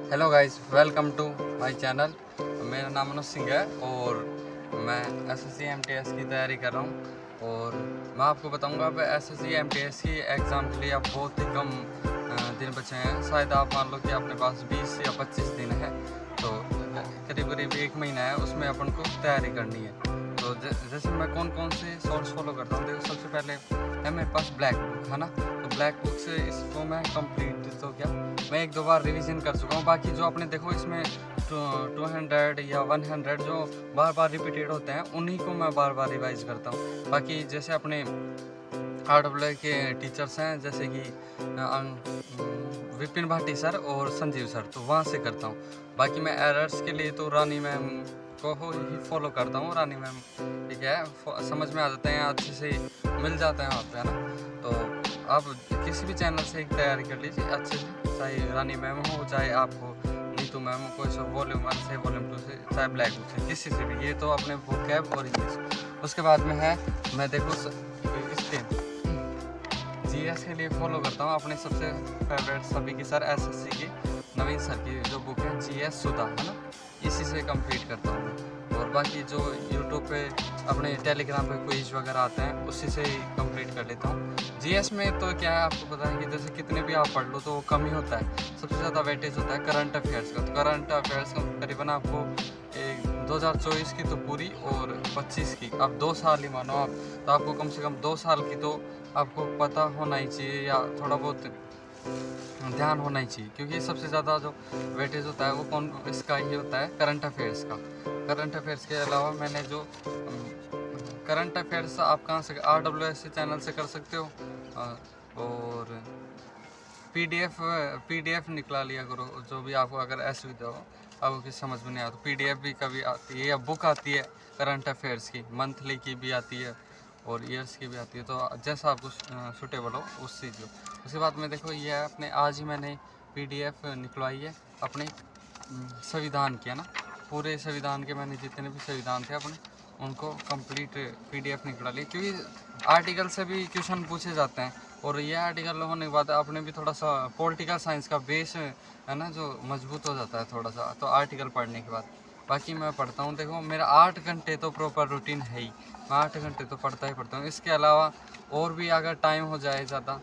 Hello guys, welcome to my channel. मेरा नाम अनुज सिंह है और मैं एसएससी एमटीएस की तैयारी कर रहा हूँ। और मैं आपको बताऊँगा अब एसएससी एमटीएस की एग्ज़ाम के लिए अब बहुत ही कम दिन बचे हैं। शायद आप मान लो कि अपने पास 20 या 25 दिन है, तो करीब करीब 1 महीना है, उसमें अपन को तैयारी करनी है। तो जैसे मैं कौन कौन से सोर्स फॉलो करता हूँ, देखो सबसे पहले है मेरे पास ब्लैक बुक है ना। तो ब्लैक बुक से इसको मैं कंप्लीट तो क्या मैं 1-2 बार रिवीजन कर चुका हूँ। बाकी जो आपने देखो इसमें 200 या 100 जो बार बार रिपीटेड होते हैं, उन्हीं को मैं बार बार रिवाइज करता हूँ। बाकी जैसे अपने RWA के टीचर्स हैं, जैसे कि विपिन भाटी सर और संजीव सर, तो वहाँ से करता हूँ। बाकी मैं एरर्स के लिए तो रानी मैम को ही फॉलो करता हूँ। रानी मैम ठीक है, समझ में आ जाते हैं, अच्छे से मिल जाते हैं वहाँ पे, है ना। तो आप किसी भी चैनल से एक तैयारी कर लीजिए अच्छे से, चाहे रानी मैम हो, चाहे आपको नीतू मैम हो, कोई सब वॉल्यूम 1 से वॉल्यूम 2 से, चाहे ब्लैक बुक से, किसी से भी। ये तो अपने वोकैब और इंग्लिश। उसके बाद में है मैं देखो इसके जीएस के लिए फॉलो करता हूँ अपने सबसे फेवरेट सभी की सर, एसएससी की नवीन सर की जो बुक है जीएस सुधा, है ना, इसी से कंप्लीट करता हूँ मैं। और बाकी जो यूट्यूब पे अपने टेलीग्राम पे क्विज वगैरह आते हैं, उसी से ही कंप्लीट कर लेता हूँ। जीएस में तो क्या है, आपको पता है कि जैसे कितने भी आप पढ़ लो तो वो कम ही होता है। सबसे ज़्यादा वेटेज होता है करंट अफेयर्स का। तो करंट अफेयर्स का करीबन आपको 2024 की तो पूरी और 25 की, आप 2 साल ही मानो आप, तो आपको कम से कम 2 साल की तो आपको पता होना ही चाहिए, या थोड़ा बहुत ध्यान होना ही चाहिए। क्योंकि सबसे ज़्यादा जो वेटेज होता है वो कौन इसका ही होता है, करंट अफेयर्स का। करंट अफेयर्स के अलावा मैंने जो करंट अफेयर्स आप कहाँ से, RWS चैनल से कर सकते हो। और पीडीएफ निकला लिया करो, जो भी आपको अगर असुविधा हो, आपको किसी समझ में नहीं आया तो पीडीएफ भी कभी आती है, या बुक आती है करंट अफेयर्स की, मंथली की भी आती है और ईयर्स की भी आती है। तो जैसा आपको सूटेबल हो उस चीज़ को। उसके बाद में देखो ये है अपने, आज ही मैंने पीडीएफ निकलवाई है अपने संविधान की, है ना। पूरे संविधान के मैंने जितने भी संविधान थे अपने, उनको कंप्लीट पीडीएफ निकला ली। क्योंकि आर्टिकल से भी क्वेश्चन पूछे जाते हैं, और ये आर्टिकल होने के बाद आपने भी थोड़ा सा पॉलिटिकल साइंस का बेस है ना जो मजबूत हो जाता है थोड़ा सा, तो आर्टिकल पढ़ने के बाद। बाकी मैं पढ़ता हूँ, देखो मेरा 8 घंटे तो प्रॉपर रूटीन है ही, मैं 8 घंटे तो पढ़ता ही पढ़ता हूँ। इसके अलावा और भी अगर टाइम हो जाए ज़्यादा